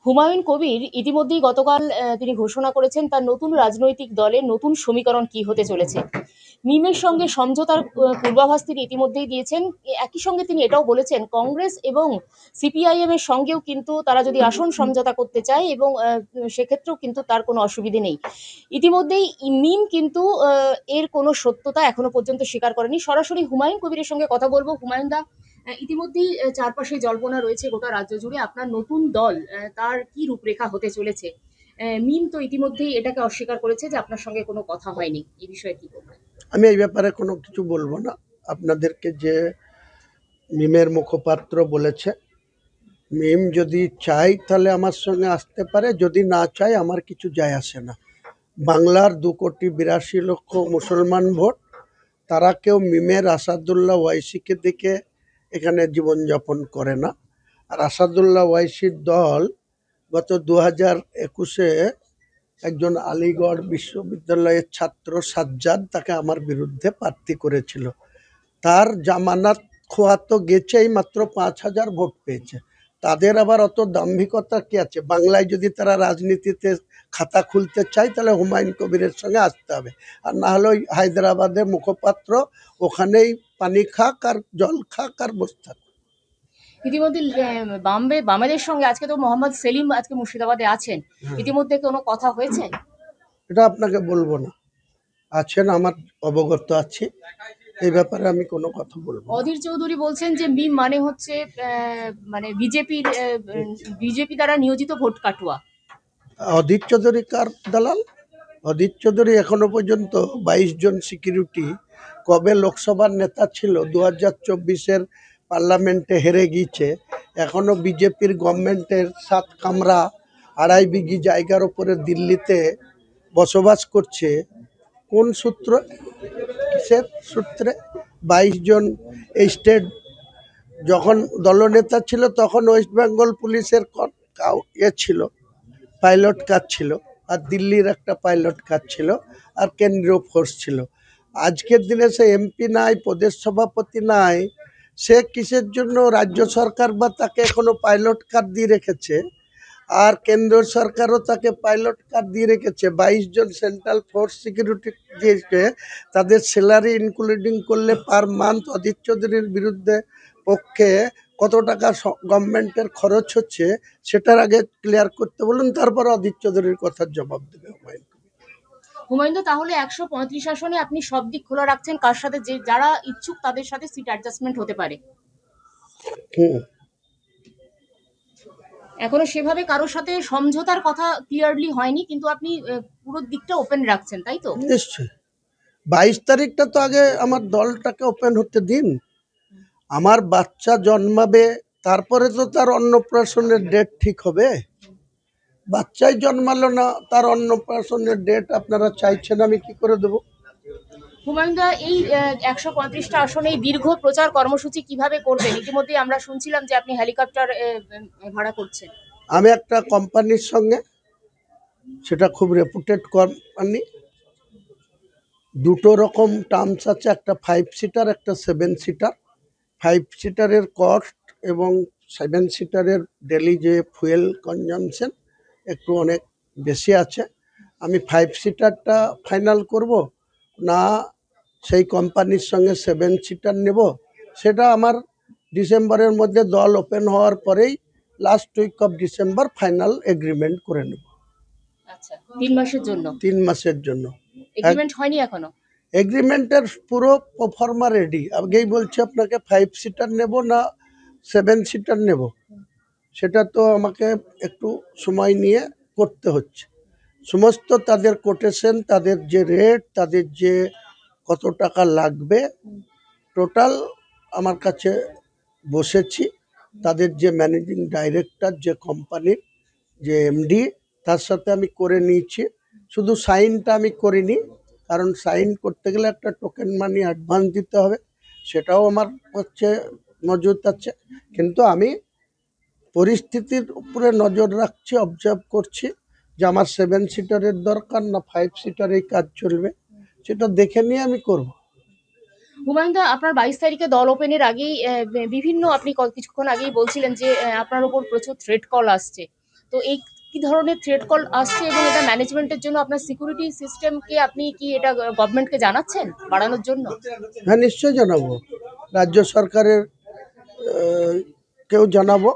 হুমায়ুন কবির ইতিমধ্যেই গতকাল তিনি ঘোষণা করেছেন তার নতুন রাজনৈতিক দলের নতুন সমীকরণ কি হতে চলেছে। মিমের সঙ্গে সমঝোতার পূর্বাভাস তিনি ইতিমধ্যেই দিয়েছেন। একই সঙ্গে তিনি এটাও বলেছেন কংগ্রেস এবং সিপিআইএম এর সঙ্গেও কিন্তু তারা যদি আসন সমঝোতা করতে চায় এবং সেক্ষেত্রেও কিন্তু তার কোনো অসুবিধে নেই। ইতিমধ্যেই মিম কিন্তু এর কোনো সত্যতা এখনো পর্যন্ত স্বীকার করেনি। সরাসরি হুমায়ুন কবিরের সঙ্গে কথা বলবো। হুমায়ুন দা, ইতিমধ্যেই চারপাশে জল্পনা রয়েছে গোটা রাজ্য জুড়ে আপনার নতুন দল তার কি রূপরেখা হতে চলেছে। মিম তো ইতিমধ্যেই এটাকে অস্বীকার করেছে যে আপনার সঙ্গে কোনো কথা হয়নি। এই বিষয়ে কি বলবেন? আমি এই ব্যাপারে কোনো কিছু বলবো না। আপনাদেরকে যে মিমের মুখপাত্র বলেছে, মিম যদি চাই তাহলে আমার সঙ্গে আসতে পারে, যদি না চাই আমার কিছু যায় আসে না। বাংলার 2,82,00,000 মুসলমান ভোট, তারা কেউ মিমের আসাদুল্লাহ ওয়াইসিকে দেখে এখানে জীবনযাপন করে না। আর আসাদুল্লাহ ওয়াইসির দল গত 2021-এ একজন আলিগড় বিশ্ববিদ্যালয়ের ছাত্র সাজ্জাদ তাকে আমার বিরুদ্ধে প্রার্থী করেছিল। তার জামানত খোয়া তো গেছেই, মাত্র 5,000 ভোট পেয়েছে। তাদের আবার অত দাম্ভিকতা কি আছে? বাংলায় যদি তারা রাজনীতিতে খাতা খুলতে চায় তাহলে হুমায়ুন কবিরের সঙ্গে আসতে হবে, আর না হলে ওই হায়দ্রাবাদে মুখপাত্র ওখানেই পানি খাক আর জল খাক আর বসে থাক। ইতিমধ্যে বামেদের সঙ্গে আজকে তো মোহাম্মদ সেলিম আজকে মুর্শিদাবাদে আছেন, ইতিমধ্যে কোনো কথা হয়েছে? এটা আপনাকে বলবো না। আছেন, আমার অবগত আছি, এই ব্যাপারে আমি কোনো কথা বলবো না। অধীর চৌধুরী বলছেন যে মিম মানে হচ্ছে মানে বিজেপি দ্বারা নিয়োজিত ভোট কাটুয়া। অধীর চৌধুরী কার দালাল? অধীর চৌধুরী এখনো পর্যন্ত 22 জন সিকিউরিটি, কবে লোকসভার নেতা ছিল, 2024-এর পার্লামেন্টে হেরে গিয়েছে, এখনো বিজেপির গভর্নমেন্টের 7 কামরা 2.5 বিঘি জায়গার উপরে দিল্লিতে বসবাস করছে। কোন সূত্র, কিসের সূত্রে? 22 জন এই স্টেট যখন দলনেতা ছিল তখন ওয়েস্ট বেঙ্গল পুলিশের ছিল, পাইলট কাজ ছিল, আর দিল্লির একটা পাইলট কাজ ছিল, আর কেন্দ্রীয় ফোর্স ছিল। আজকের দিনে সে এমপি নাই, প্রদেশ সভাপতি নাই, সে কিসের জন্য রাজ্য সরকার বা তাকে এখনো পাইলট কার্ড দিয়ে রেখেছে, আর কেন্দ্র সরকারও তাকে পাইলট কার্ড দিয়ে রেখেছে। 22 জন সেন্ট্রাল ফোর্স সিকিউরিটি দিয়েছে, তাদের স্যালারি ইনক্লুডিং করলে পার মান্থ অধীর চৌধুরীর বিরুদ্ধে পক্ষে কত টাকা গভর্নমেন্টের খরচ হচ্ছে সেটার আগে ক্লিয়ার করতে বলুন, তারপর অধীর চৌধুরীর কথার জবাব দেবে হুমায়ুন, তাহলে 135 আসনে আপনি সব দিক খোলা রাখছেন, কার সাথে যে যারা ইচ্ছুক তাদের সাথে সিট অ্যাডজাস্টমেন্ট হতে পারে। এখনো সেভাবে কারোর সাথে সমঝোতার কথা ক্লিয়ারলি হয়নি, কিন্তু আপনি পুরো দিকটা ওপেন রাখছেন, তাই তো? নিশ্চয়ই। 22 তারিখটা তো আগে আমার দলটাকে ওপেন হতে দিন। আমার বাচ্চা জন্মাবে, তারপরে তো তার অন্নপ্রাশনের ডেট ঠিক হবে। বাচ্চাই জন্মালো না, তার অন্নপ্রাশনের ডেট আপনারা চাইছেন, আমি কি করে দেবো? হুমায়ুনদা, এই 135টা আসনে দীর্ঘ প্রচার কর্মসূচি কিভাবে করবেন? ইতিমধ্যে আমরা শুনছিলাম যে আপনি হেলিকপ্টার ভাড়া করছেন। আমি একটা কোম্পানির সঙ্গে, সেটা খুব রেপুটেড কোম্পানি, দুটো রকম টার্মস আছে, একটা 5 সিটার, একটা 7 সিটার। 5 সিটারের কস্ট এবং 7 সিটারের ডেলি যে ফুয়েল কনজামশন একটু অনেক বেশি আছে। আমি 5 সিটারটা ফাইনাল করব না সেই কোম্পানির সঙ্গে 7 সিটার নেব, সেটা আমার ডিসেম্বরের মধ্যে দল ওপেন হওয়ার পরেই last week of December final agreement করে নেব। আচ্ছা, 3 মাসের জন্য? 3 মাসের জন্য। এগ্রিমেন্ট হয়নি এখনো? এগ্রিমেন্টের পুরো প্রফর্মা রেডি। আগেই বলছি আপনাকে 5 সিটার নেব না 7 সিটার নেব, সেটা তো আমাকে একটু সময় নিয়ে করতে হচ্ছে। সমস্ত তাদের কোটেশন, তাদের যে রেট, তাদের যে কত টাকা লাগবে, টোটাল আমার কাছে বসেছি। তাদের যে ম্যানেজিং ডাইরেক্টর, যে কোম্পানির যে এমডি, তার সাথে আমি করে নিয়েছি। শুধু সাইনটা আমি করিনি, কারণ সাইন করতে গেলে একটা টোকেন মানি অ্যাডভান্স দিতে হবে, সেটাও আমার হচ্ছে মজুত আছে। কিন্তু আমি পরিস্থিতির উপরে নজর রাখছি, অবজার্ভ করছি যে আমার 7 সিটারের দরকার না 5 সিটারেই কাজ চলবে, সেটা দেখে নিয়ে আমি করব। হুমায়ুনদা, আপনার 22 তারিখে দল ওপেনের আগেই বিভিন্ন আপনি কিছুক্ষণ আগেই বলছিলেন যে আপনার উপর প্রচুর থ্রেট কল আসছে। তো এই কি ধরনের থ্রেট কল আসছে এবং এটা ম্যানেজমেন্টের জন্য আপনার সিকিউরিটি সিস্টেমকে আপনি কি এটা গভর্নমেন্টকে জানাচ্ছেন বাড়ানোর জন্য? হ্যাঁ, নিশ্চয়ই জানাবো। রাজ্য সরকারের আহ, কেউ জানাবো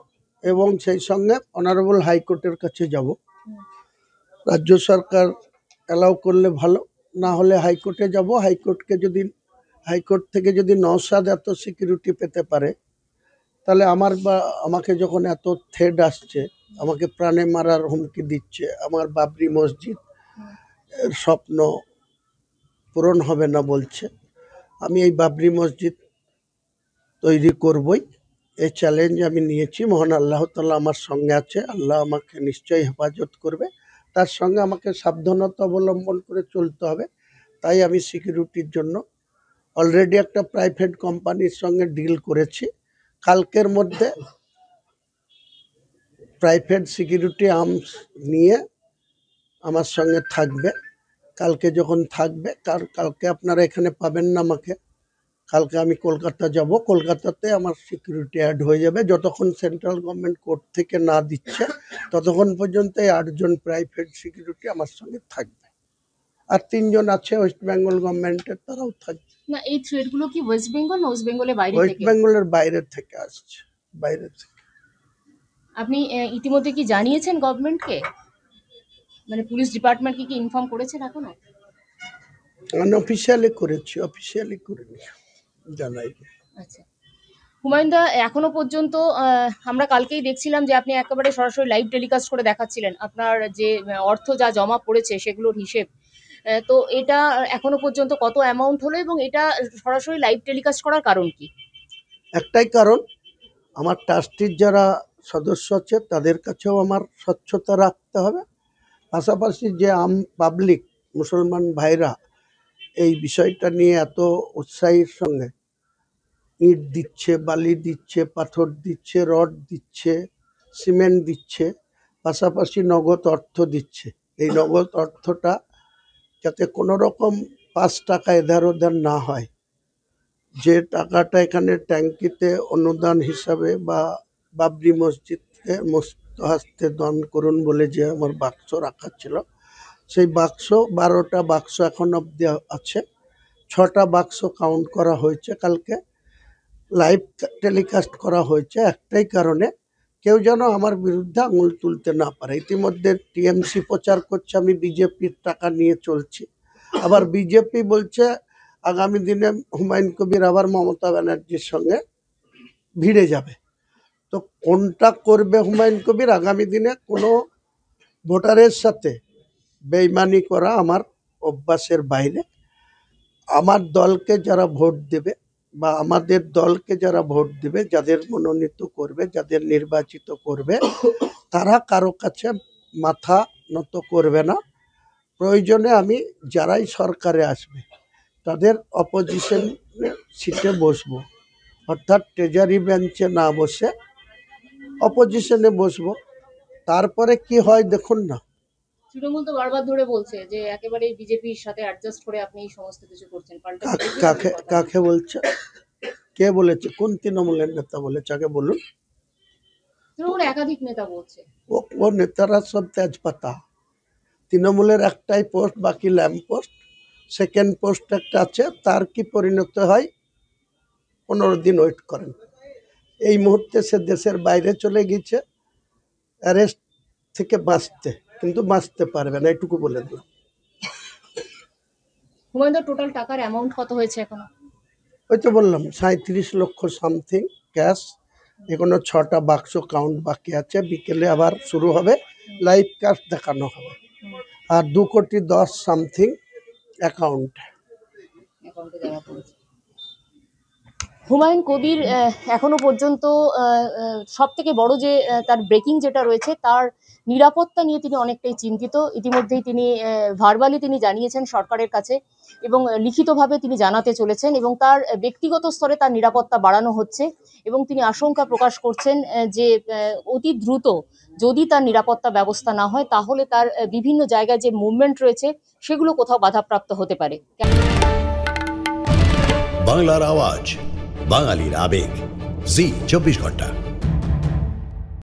এবং সেই সঙ্গে অনারেবল হাইকোর্টের কাছে যাব। রাজ্য সরকার অ্যালাউ করলে ভালো, না হলে হাইকোর্টে যাব। হাইকোর্ট থেকে যদি নওশাদ এত সিকিউরিটি পেতে পারে, তাহলে আমার বা আমাকে যখন এত থ্রেড আসছে, আমাকে প্রাণে মারার হুমকি দিচ্ছে, আমার বাবরি মসজিদ এর স্বপ্ন পূরণ হবে না বলছে, আমি এই বাবরি মসজিদ তৈরি করবই। এই চ্যালেঞ্জ আমি নিয়েছি। মহান আল্লাহ তাআলা আমার সঙ্গে আছে, আল্লাহ আমাকে নিশ্চয়ই হেফাজত করবে। তার সঙ্গে আমাকে সাবধানতা অবলম্বন করে চলতে হবে। তাই আমি সিকিউরিটির জন্য অলরেডি একটা প্রাইভেট কোম্পানির সঙ্গে ডিল করেছি। কালকের মধ্যে প্রাইভেট সিকিউরিটি আর্মস নিয়ে আমার সঙ্গে থাকবে। কালকে যখন থাকবে, কালকে আপনারা এখানে পাবেন না আমাকে। কালকে আমি কলকাতা যাব, কলকাতাতে আমার সিকিউরিটি অ্যাড হয়ে যাবে। যতক্ষণ সেন্ট্রাল গভর্নমেন্ট কোর্ট থেকে না দিচ্ছে, ততক্ষণ পর্যন্ত এই 8 জন প্রাইভেট সিকিউরিটি আমার সঙ্গে থাকবে। আর 3 জন আছে ওয়েস্ট বেঙ্গল গভর্নমেন্টের, তারাও থাকবে। না, এই থ্রেট গুলো কি ওয়েস্ট বেঙ্গল না ওয়েস্ট বেঙ্গলের বাইরে ওয়েস্ট থেকে? বেঙ্গলের বাইরে থেকে আসছে, বাইরে থেকে। আপনি ইতিমধ্যে কি জানিয়েছেন গভর্নমেন্টকে? মানে পুলিশ ডিপার্টমেন্টকে কি ইনফর্ম করেছেন এখনো? অফিসিয়ালি করেছি, অফিসিয়ালি করিনি, জানাই। আচ্ছা, হুমায়ুন দা, এখনো পর্যন্ত আমরা কালকেই দেখছিলাম যে আপনি একেবারে সরাসরি লাইভ টেলিকাস্ট করে দেখাচ্ছিলেন আপনার যে অর্থ যা জমা পড়েছে সেগুলোর হিসেব। তো এটা এখনো পর্যন্ত কত অ্যামাউন্ট হলো এবং এটা সরাসরি লাইভ টেলিকাস্ট করার কারণ কি? একটাই কারণ, আমার ট্রাস্টির যারা সদস্য আছে তাদের কাছেও আমার স্বচ্ছতা রাখতে হবে। পাশাপাশি যে পাবলিক মুসলমান ভাইরা এই বিষয়টা নিয়ে এত উৎসাহের সঙ্গে ইট দিচ্ছে, বালি দিচ্ছে, পাথর দিচ্ছে, রড দিচ্ছে, সিমেন্ট দিচ্ছে, পাশাপাশি নগদ অর্থ দিচ্ছে। এই নগদ অর্থটা যাতে কোনো রকম 5 টাকা এধার ওধার না হয়, যে টাকাটা এখানে ট্যাঙ্কিতে অনুদান হিসাবে বা বাবরি মসজিদকে মুক্তহস্তে দান করুন বলে যে আমার বাক্স রাখা ছিল, সেই বাক্স 12টা বাক্স এখন অবধি আছে। 6টা বাক্স কাউন্ট করা হয়েছে, কালকে লাইভ টেলিকাস্ট করা হয়েছে একটাই কারণে, কেউ যেন আমার বিরুদ্ধে আঙুল তুলতে না পারে। ইতিমধ্যে টিএমসি প্রচার করছে আমি বিজেপির টাকা নিয়ে চলছি, আবার বিজেপি বলছে আগামী দিনে হুমায়ুন কবির আবার মমতা ব্যানার্জির সঙ্গে ভিড়ে যাবে। তো কোনটা করবে হুমায়ুন কবির? আগামী দিনে কোনো ভোটারের সাথে বেইমানি করা আমার অভ্যাসের বাইরে। আমার দলকে যারা ভোট দেবে বা আমাদের দলকে যারা ভোট দেবে, যাদের মনোনীত করবে, যাদের নির্বাচিত করবে, তারা কারো কাছে মাথা নত করবে না। প্রয়োজনে আমি যারাই সরকারে আসবে তাদের অপোজিশন সিটে বসবো, অর্থাৎ ট্রেজারি বেঞ্চে না বসে অপোজিশনে বসবো। তারপরে কি হয় দেখুন না। তৃণমূল তো বারবার ধরে বলছে যে একেবারে বিজেপির সাথে অ্যাডজাস্ট করে আপনি এই সমস্ত কিছু করছেন, পাল্টা কাকে কাকে বলছে? কে বলেছে? কোন তৃণমূলের নেতা বলেছে আগে বলুন? তৃণমূল একাধিক নেতা বলছে। ও নেতারা সব তেজপাতা। তৃণমূলের একটাই পোস্ট, বাকি ল্যাম্প পোস্ট। সেকেন্ড পোস্ট একটা আছে, তার কি পরিণত হয় 15 দিন ওয়েট করেন। এই মুহূর্তে সে দেশের বাইরে চলে গেছে অ্যারেস্ট থেকে বাঁচতে, কিন্তু বাঁচতে পারবে না, এটুকু বলে দিলাম। হুমায়ুন দা, টোটাল টাকার অ্যামাউন্ট কত হয়েছে এখনো? ওই তো বললাম 37 লক্ষ সামথিং ক্যাশ। এখনো 6টা বাক্স কাউন্ট বাকি আছে, বিকেলে আবার শুরু হবে, লাইভ ক্যাশ দেখানো হবে। আর 2,10,00,000 সামথিং অ্যাকাউন্টে দেওয়া পড়েছে। হুমায়ুন কবির এখনো পর্যন্ত সব থেকে বড় যে তার ব্রেকিং যেটা রয়েছে, তার নিরাপত্তা নিয়ে তিনি অনেকটাই চিন্তিত। ইতিমধ্যেই তিনি ভার্বালি তিনি জানিয়েছেন সরকারের কাছে এবং লিখিতভাবে তিনি জানাতে চলেছেন, এবং তার ব্যক্তিগত স্তরে তার নিরাপত্তা বাড়ানো হচ্ছে এবং তিনি আশঙ্কা প্রকাশ করছেন যে অতি দ্রুত যদি তার নিরাপত্তা ব্যবস্থা না হয় তাহলে তার বিভিন্ন জায়গায় যে মুভমেন্ট রয়েছে সেগুলো কোথাও বাধাপ্রাপ্ত হতে পারে। বাংলার আওয়াজ, বাঙালির আবেগ, জি 24 ঘন্টা।